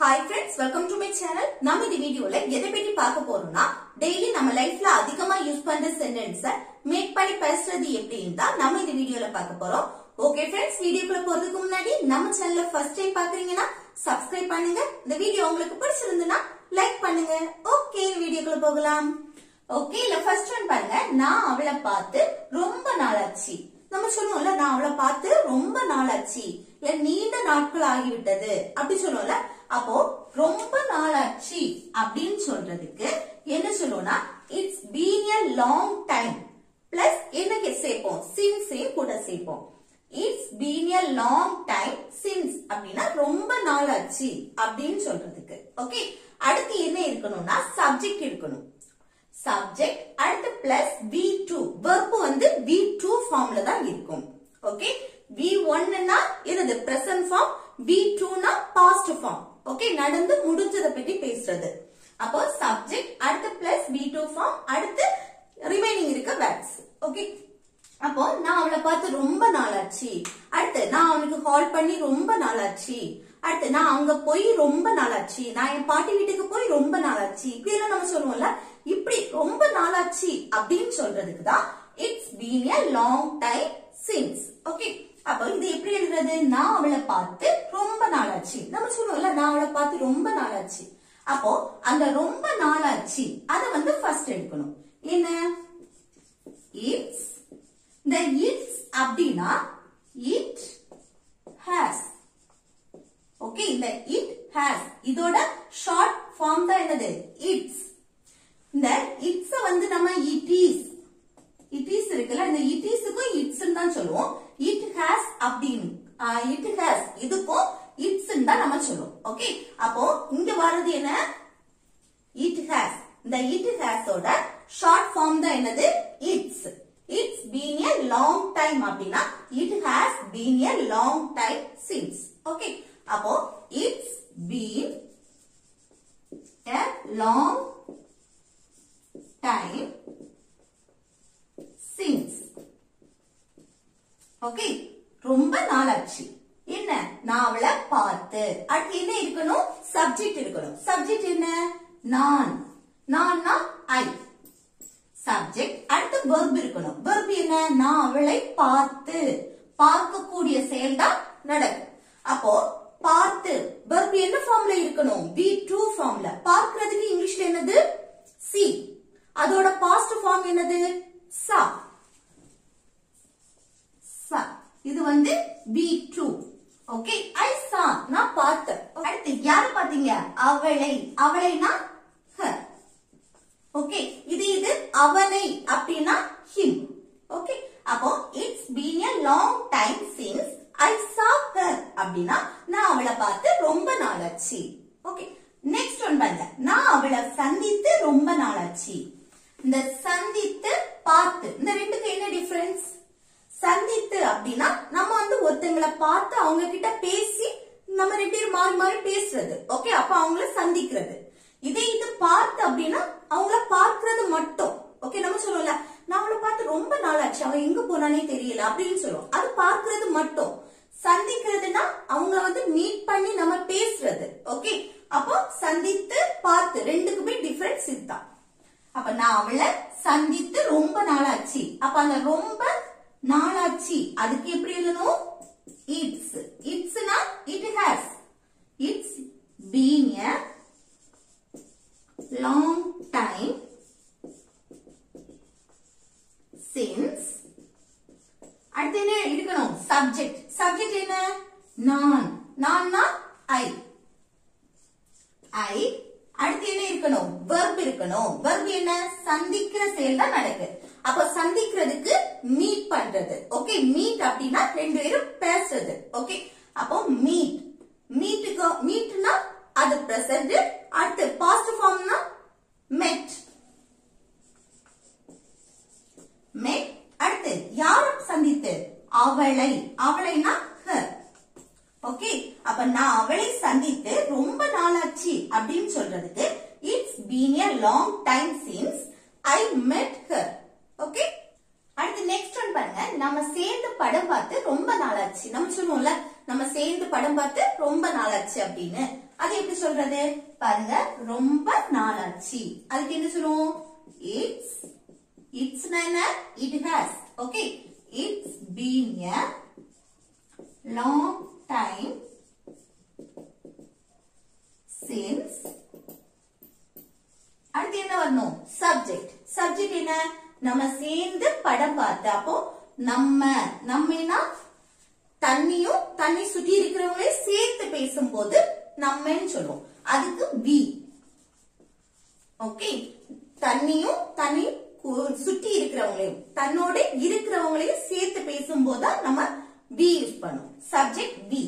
Hi friends, welcome to my channel. நம்ம இந்த வீடியோல எதை பத்தி பார்க்க போறோம்னா டெய்லி நம்ம லைஃப்ல அதிகமா யூஸ் பண்ற சென்டென்ஸ மேக் பண்ணி பேசுறது எப்படின்னு தான் நம்ம இந்த வீடியோல பார்க்க போறோம். ஓகே फ्रेंड्स, வீடியோக்குள்ள போறதுக்கு முன்னாடி நம்ம சேனலை ஃபர்ஸ்ட் டைம் பாக்குறீங்கன்னா Subscribe பண்ணுங்க. இந்த வீடியோ உங்களுக்கு பிடிச்சிருந்தா லைக் பண்ணுங்க. ஓகே, வீடியோக்குள்ள போகலாம். ஓகே, இல்ல ஃபர்ஸ்ட் ஒன் பாருங்க. நான் அவளை பார்த்து ரொம்ப நாளாச்சு. நம்ம சொல்லுவோம்ல, நான் அவளை பார்த்து ரொம்ப நாளாச்சு, இல்ல நீண்ட நாட்கள் ஆகிவிட்டது அப்படி சொல்லுவோம்ல. அப்போ ரொம்ப நாளாச்சு அப்படின்னு சொல்றதுக்கு என்ன சொல்லுவோம்னா it's been a long time plus என்ன சேர்ப்போம், since கூட சேர்ப்போம். It's been a long time since அப்படின்னா ரொம்ப நாளாச்சு அப்படின்னு சொல்றதுக்கு. ஓகே, அடுத்து என்ன இருக்கணும்னா சப்ஜெக்ட் இருக்கணும். சப்ஜெக்ட் அடுத்து பிளஸ் V2, வெர்ப் வந்து V2 ஃபார்ம்ல தான் இருக்கும். ஓகே, V1 னா என்னது பிரசன்ட் ஃபார்ம், V2 னா பாஸ்ட் ஃபார்ம். ஓகே, நடந்து முடிஞ்சத பத்தி பேசுறது. அப்போ சப்ஜெக்ட் அடுத்து பிளஸ் V2 ஃபார்ம், அடுத்து ரிமைனிங் இருக்க வேர்ட்ஸ். ஓகே, அப்போ நான் அவளை பார்த்து ரொம்ப நாளாச்சு, அடுத்து நான் அவனுக்கு கால் பண்ணி ரொம்ப நாளாச்சு, அடுத்து நான் அங்க போய் ரொம்ப நாளாச்சு, நான் என் பாட்டி வீட்டுக்கு போய் ரொம்ப நாளாச்சு, இப்படி எல்லாம் நம்ம சொல்லுவோம்ல. இப்படி ரொம்ப நாளாச்சு அப்படின்னு சொல்றதுக்கு தான் it's been a long time since. Okay, அப்போ இது எப்படி எழுதுறது, நான் அவளை பார்த்து ரொம்ப நாளாச்சு. நம்ம சொல்லுவோம்ல, நான் அவளை பார்த்து ரொம்ப நாளாச்சு. அப்போ அந்த ரொம்ப நாளாச்சு அத வந்து ஃபர்ஸ்ட் எடுக்கணும். என்ன, இட்ஸ். இந்த இட்ஸ் அப்படின்னா இட் ஹாஸ். ஓகே, இந்த இட் ஹாஸ் இதோட ஷார்ட் ஃபார்ம் தான் என்னது, இட்ஸ். இந்த இட்ஸ் வந்து நம்ம இட் இஸ் இருக்குல்ல, இந்த இட் இஸ்க்கும் இட்ஸ் தான் சொல்லுவோம். இட் ஹாஸ் அப்படின்னு இட் ஹாஸ் இதுக்கும் இட்ஸ் தான் நம்ம சொல்லுவோம். ஓகே, அப்போ இங்க வர்றது என்ன, இட் ஹாஸ். இந்த இட் ஹாஸோட ஷார்ட் ஃபார்ம் தான் என்னது, it's. It's been a long time அப்படின்னா it has been a long time since. Okay, அப்போ it's been a long time since. Okay, ரொம்ப நாளாச்சு. என்ன, நான் அவளை பார்த்து. அடுத்து என்ன இருக்கணும், சப்ஜெக்ட் இருக்கணும். சப்ஜெக்ட் என்ன, நான். நான்னா ஐ. சப்ஜெக்ட் அடுத்து வெர்ப் இருக்கணும். வெர்ப் என்ன, நான் அவளை பார்த்து. பார்க்கக்கூடிய செயல் தான் நடக்கும். அப்போ பார்த்து வெர்ப் என்ன ஃபார்ம்ல இருக்கணும், V2 ஃபார்ம்ல. பார்க்கிறதுக்கு இங்கிலீஷ்ல என்னது, see. அதோட பாஸ்ட் ஃபார்ம் என்னது, saw. இது வந்து V2. ஓகே, I saw நான் பார்த்தேன். அடுத்து யாரு பாத்தீங்க, அவளை. அவளைனா her. ஓகே, இது அவனை அப்படின்னா him. ஓகே, அப்போ it's been a long time since I saw her அப்படின்னா நான் அவளை பார்த்து ரொம்ப நாளாச்சு. ஓகே, நெக்ஸ்ட் ஒன் பாருங்க. நான் அவளை சந்தித்து ரொம்ப நாளாச்சு. இந்த சந்தித்து பார்த்து இந்த ரெண்டுக்கு என்ன டிஃபரன்ஸ், சந்தித்து அப்படின்னா நம்ம வந்து ஒருத்தங்களை பார்த்து அவங்க கிட்ட பேசி நம்ம ரெண்டு பேரும் மாறி மாறி பேசுறது. ஓகே, அப்ப அவங்கள சந்திக்கிறது. இதே இது பார்த்து அப்படின்னா அவங்கள பார்க்கிறது மட்டும். ஓகே, நம்ம சொல்லுவோம்ல, நான் அவளை பார்த்து ரொம்ப நாளாச்சு, அவன் எங்க போனானே தெரியல அப்படின்னு சொல்லுவோம். அது பார்க்கிறது மட்டும். சந்திக்கிறதுனா அவங்க வந்து மீட் பண்ணி நம்ம பேசுறது. ஓகே, அப்போ சந்தித்து பார்த்து ரெண்டுக்குமே டிஃபரன்ஸ் இதுதான். அப்ப நான் அவளை சந்தித்து ரொம்ப நாளாச்சு. அப்ப அந்த ரொம்ப நாளாச்சு அதுக்கு எப்படி எழுதணும், இட்ஸ். இட்ஸ்னா it has. It's been a long time since. அடுத்து என்ன இருக்கணும், சப்ஜெக்ட். சப்ஜெக்ட் என்ன, நான். நான்னா ஐ. ஐ. அடுத்து என்ன இருக்கணும், வெர்ப் இருக்கணும். வெர்ப் என்ன, சந்திக்கிற செயல் தான் நடக்கு. அப்ப சந்திக்கிறதுக்கு மீட் பண்றது. ஓகே, மீட் அப்படின்னா ரெண்டு பேரும் பேசுறது. ஓகே, அப்போ மீட். மீட்னா அது பிரசன்ட். அடுத்து பாஸ்ட் ஃபார்ம்னா met. met. அடுத்து யார சந்தித்து, அவளை. அவளைனா her. ஓகே, அப்ப நான் அவளை சந்தித்து ரொம்ப நாளாச்சு அப்படின்னு சொல்றதுக்கு it's been a long time since I met her. Okay, அடுத்து நெக்ஸ்ட் ஒன் பாருங்க. நம்ம சேர்ந்து படம் பார்த்து ரொம்ப நாளாச்சு. நம்ம சொல்லுவோம்ல, நம்ம சேர்ந்து படம் பார்த்து ரொம்ப நாளாச்சு அப்படின்னு. அது எப்படி சொல்றது பாருங்க ரொம்ப நாளாச்சு அதுக்கு என்ன சொல்லுவோம் it's it has okay it's been a long time since அடுத்து என்ன வரணும் சப்ஜெக்ட் என்ன நம்ம சேர்ந்து படம் பார்த்து அப்போ நம்மனா தண்ணியும் தண்ணி சுற்றி இருக்கிறவங்களே சேர்த்து பேசும்போது நம்மன்னு சொல்லுவோம் அதுக்கு we ஓகே தண்ணியும் தண்ணி சுற்றி இருக்கிறவங்களையும் தன்னோட இருக்கிறவங்களையும் சேர்த்து பேசும்போது நம்ம we யூஸ் பண்ணுவோம் சப்ஜெக்ட் we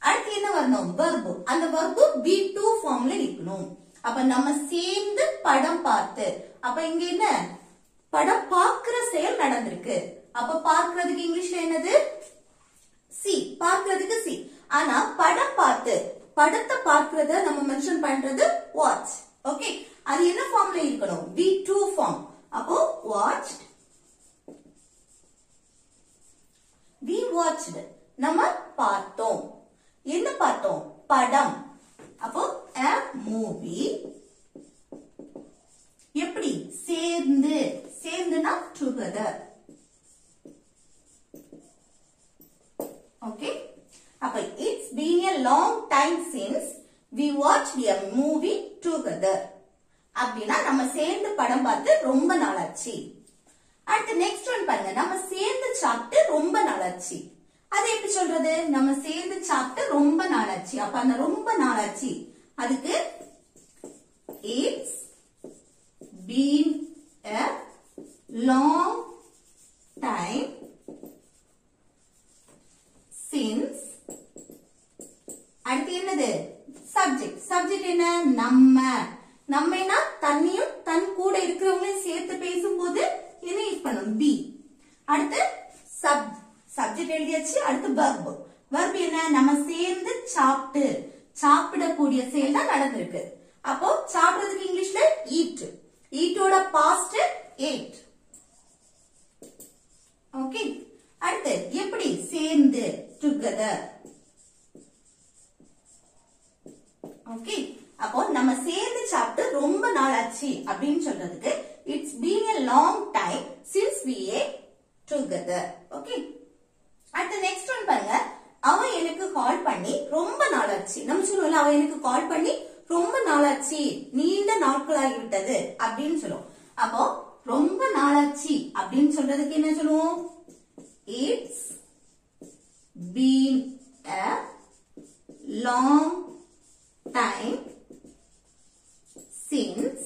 அடுத்து என்ன வரணும் verb அந்த verb V2 ஃபார்ம்ல இருக்கணும் அப்ப நம்ம சேர்ந்து படம் பார்த்து அப்ப இங்க என்ன படம் பார்க்கிற செயல் நடந்திருக்கு அப்ப பார்க்கிறதுக்கு இங்கிலீஷ்ல என்னது see பார்க்கிறதுக்கு see ஆனா படம் பார்த்து படத்தை பார்க்கிறத நம்ம மென்ஷன் பண்றது watch ஓகே அது என்ன ஃபார்ம்ல இருக்கணும் V2 ஃபார்ம் அப்போ watched we watched நம்ம பார்த்தோம் என்ன பார்த்தோம் படம் அப்போ a movie எப்படி சேர்ந்துனா together okay அப்ப it's been a long time since we watched a movie together அப்படினா நம்ம சேர்ந்து படம் பார்த்து ரொம்ப நாளாச்சு அடுத்து நெக்ஸ்ட் ஒன் பாருங்க நம்ம சேர்ந்து சாப்பிட்டு ரொம்ப நாளாச்சு அது எப்படி சொல்றது நம்ம சேர்ந்து சாப்பிட்டு ரொம்ப நாளாச்சு அப்ப அந்த ரொம்ப நாளாச்சு அதுக்கு it's been a long time since அடுத்து என்னது சப்ஜெக்ட் என்ன நம்மனா தண்ணியும் தன் கூட இருக்கிறவங்களையும் சேர்த்து பேசும்போது என்ன யூஸ் பண்ணணும் be அடுத்து சப்ஜெக்ட் எழுதியாச்சு அடுத்து verb என்ன நம்ம சேர்ந்து சாப்பிடக்கூடிய செயல் தான் நடந்திருக்கு அப்போ சாப்பிடுறதுக்கு இங்கிலீஷ்ல eatோட பாஸ்ட் ate ஓகே அடுத்து எப்படி சேர்ந்து together ஓகே அப்போ நம்ம சேர்ந்து சாப்பிட்டு ரொம்ப நாளாச்சு அப்படின்னு சொல்றதுக்கு it's been a long time since we ate together okay அடுத்து நெக்ஸ்ட் ஒன் பாருங்க அவன் எனக்கு கால் பண்ணி ரொம்ப நாளாச்சு நம்ம சொல்லுவோம்ல அவன் எனக்கு கால் பண்ணி ரொம்ப நாளாச்சு நீண்ட நாட்களாகி விட்டது அப்படின்னு சொல்லுவோம் அப்போ ரொம்ப நாளாச்சு அப்படின்னு சொல்றதுக்கு என்ன சொல்லுவோம் it's been a long time since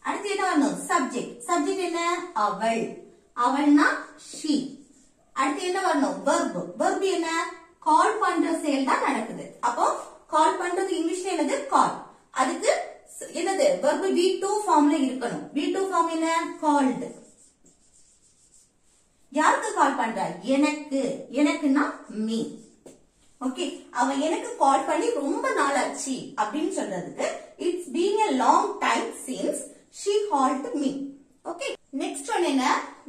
அடுத்து என்ன வரணும் சப்ஜெக்ட் என்ன அவள்னா she அடுத்து என்ன வரணும் verb என்ன கால் பண்ற செயல் தான் நடக்குது அப்போ கால் பண்றது இங்கிலீஷ்ல என்னது கால் அதுக்கு என்னது verb V2 ஃபார்ம்ல இருக்கணும் V2 ஃபார்ம் என்ன called யாருக்கு கால் பண்ற எனக்குன்னா me ஓகே அவன் எனக்கு கால் பண்ணி ரொம்ப நாளாச்சு அப்படின்னு சொல்றதுக்கு it's been a long time since she called me okay next one என்ன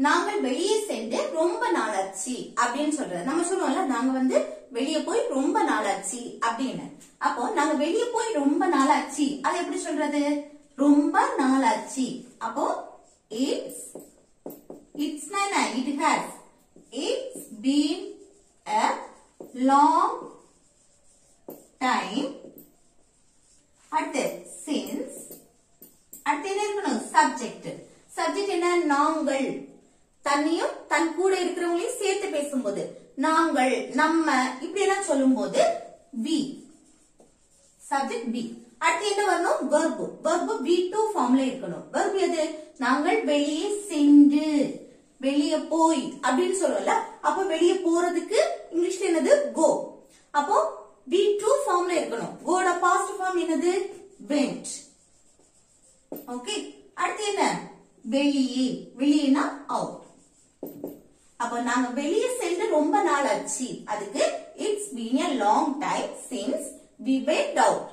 நாங்கள் வெளியே சென்று ரொம்ப நாளாச்சு அப்படின்னு சொல்றது நம்ம சொல்லுவோம்ல நாங்க வெளியே போய் ரொம்ப நாளாச்சு அப்படின்னு அப்போ நாங்க வெளியே போய் ரொம்ப நாளாச்சு அது எப்படி சொல்றது ரொம்ப நாளாச்சு அப்போ it's it has it's been a long time அடுத்து since அடுத்து என்ன இருக்கணும் சப்ஜெக்ட் என்ன நாங்கள் தன்னையும் தன் கூட இருக்கிறவங்களையும் சேர்த்து பேசும்போது நாங்கள் நம்ம இப்படி எல்லாம் சொல்லும் போது we சப்ஜெக்ட் be அடுத்து என்ன வரணும் verb V2 ஃபார்ம்ல இருக்கணும் verb எது நாங்கள் வெளியே சென்று வெளியே போய் அப்படின்னு சொல்றோம்ல அப்ப வெளியே போறதுக்கு இங்கிலீஷ்ல என்னது go அப்போ V2 ஃபார்ம்ல இருக்கணும் goட பாஸ்ட் ஃபார்ம் என்னது went ஓகே அடுத்து என்ன வெளியேனா out அப்ப நாங்க வெளியே சென்று ரொம்ப நாள் ஆச்சு அதுக்கு it's been a long time since we went out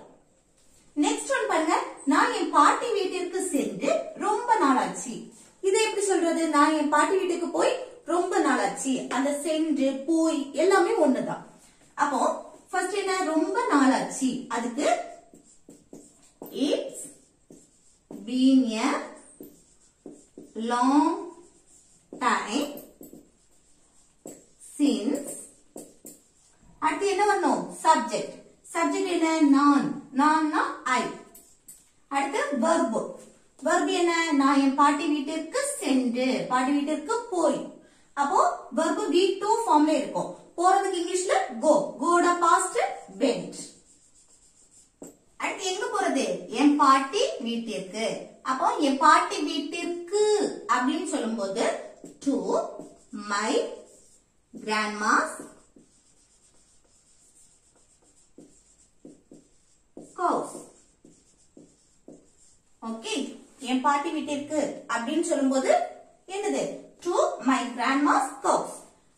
next one பாருங்க நான் என் பாட்டி வீட்டிற்கு சென்று ரொம்ப நாள் ஆச்சு இதை எப்படி சொல்றது நான் என் பாட்டி வீட்டுக்கு போய் ரொம்ப நாள் ஆச்சு அந்த சென்று போய் எல்லாமே ஒண்ணுதான் அப்போ ஃபர்ஸ்ட் என்ன ரொம்ப நாளாச்சு அதுக்கு it's been a long time since அடுத்து என்ன வரணும் subject subject என்ன நான் நான்னா I அடுத்து verb verb என்ன நான் என் பாட்டி வீட்டிற்கு சென்று பாட்டி வீட்டிற்கு போய் அப்போ verb V2 ஃபார்ம்ல இருக்கும் போறதுக்கு இங்கிலீஷ்ல go கோட past went அடுத்து எங்க போறது என் பாட்டி வீட்டிற்கு அப்போ என் பாட்டி வீட்டிற்கு அப்படின்னு சொல்லும்போது to my grandma's house okay என் பாட்டி வீட்டிற்கு அப்படின்னு சொல்லும்போது என்னது to my grandma's house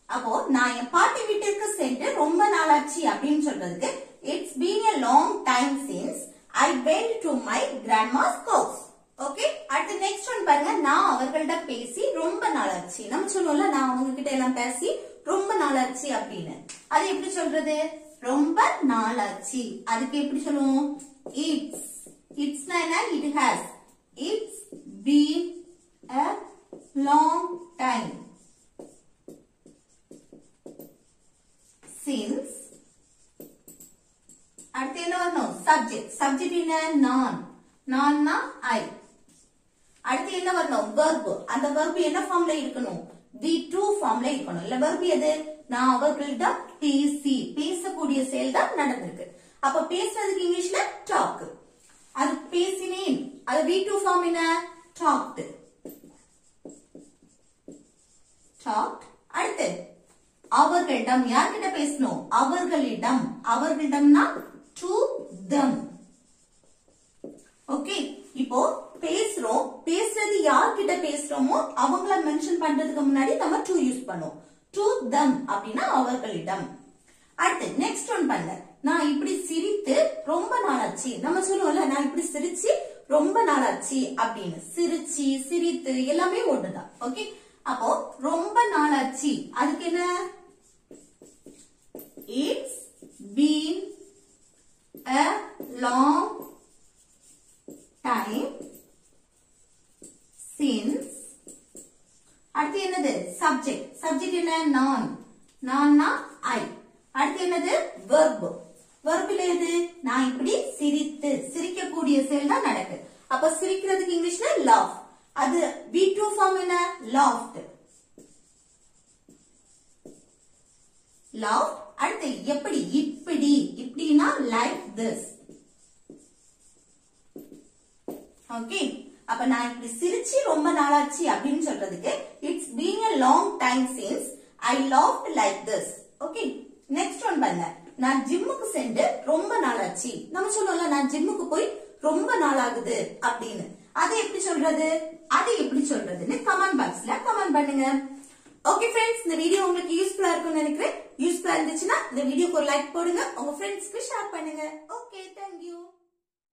அப்போ நான் என் பாட்டி வீட்டிற்கு சென்று ரொம்ப நாளாச்சு அப்படின்னு சொல்றதுக்கு it's been a long time since I went to my grandma's house okay அடுத்து நெக்ஸ்ட் ஒன் பாருங்க நான் அவர்கள்ட்ட பேசி ரொம்ப நாளாச்சு நம்ம சொல்லுவோம்ல நான் அவங்க கிட்ட எல்லாம் பேசி ரொம்ப நாளாச்சு அப்படின்னு அது எப்படி சொல்றது ரொம்ப நாளாச்சு அதுக்கு எப்படி சொல்லுவோம் it's என்ன it has it's been a long time since அடுத்து என்ன வரணும் subject subject என்ன நான் நான்னா I அடுத்து என்ன வரணும் verb அந்த verb என்ன ஃபார்ம்ல இருக்கணும் V2 ஃபார்ம்ல இருக்கணும் இல்ல verb எது நான் அவர்கள்ட்ட பேசக்கூடிய செயல் தான் நடந்திருக்கு அப்ப பேசுறதுக்கு இங்கிலீஷ்ல talk அது பேசினேன் அது V2 ஃபார்ம் என்ன talked அடுத்து அவர்களிடம் யார்கிட்ட பேசணும் அவர்களிடம் அவர்களிடம்னா to them ஓகே இப்போ பேசுறோம் பேசுறது யார்கிட்ட பேசுறோமோ அவங்கள மென்ஷன் பண்றதுக்கு முன்னாடி நம்ம to யூஸ் பண்ணுவோம் to them அப்படின்னா அவர்களிடம் அடுத்து நெக்ஸ்ட் ஒன் பண்ணுங்க நான் இப்படி சிரித்து ரொம்ப நாளாச்சு நம்ம சொல்லுவோம்ல நான் இப்படி சிரிச்சு ரொம்ப நாளாச்சு அப்படின்னு சிரிச்சு சிரித்து எல்லாமே ஒண்ணுதான் ஓகே அப்போ ரொம்ப நாளாச்சு அதுக்கு என்ன it's been a long time since அடுத்து என்னது subject subject என்ன நான் நான்னா I அடுத்து என்னது verb verb எது நான் இப்படி சிரித்து சிரிக்கக்கூடிய செயல் தான் நடக்குது அப்ப சிரிக்கிறதுக்கு இங்கிலீஷ்ல laugh அது V2 ஃபார்ம் என்ன laughed அடுத்து எப்படி இப்படி இப்படினா like this ஓகே அப்ப நான் இப்படி சிரிச்சு ரொம்ப நாளாச்சு அப்படின்னு சொல்றதுக்கு it's been a long time since I laughed like this okay next one பாருங்க நான் ஜிம்முக்கு சென்று ரொம்ப நாளாச்சு நம்ம சொல்லுவோம்ல நான் ஜிம்முக்கு போய் ரொம்ப நாள் ஆகுது அப்படின்னு அது எப்படி சொல்றதுன்னு கமெண்ட் பாக்ஸ்ல கமெண்ட் பண்ணுங்க ஓகே फ्रेंड्स இந்த வீடியோ உங்களுக்கு யூஸ்ஃபுல்லா இருக்கும்னு நினைக்கிறேன் யூஸ்ஃபுல்லா இருந்துச்சுன்னா இந்த வீடியோக்கு ஒரு லைக் போடுங்க உங்க ஃப்ரெண்ட்ஸ்க்கு ஷேர் பண்ணுங்க ஓகே थैंक यू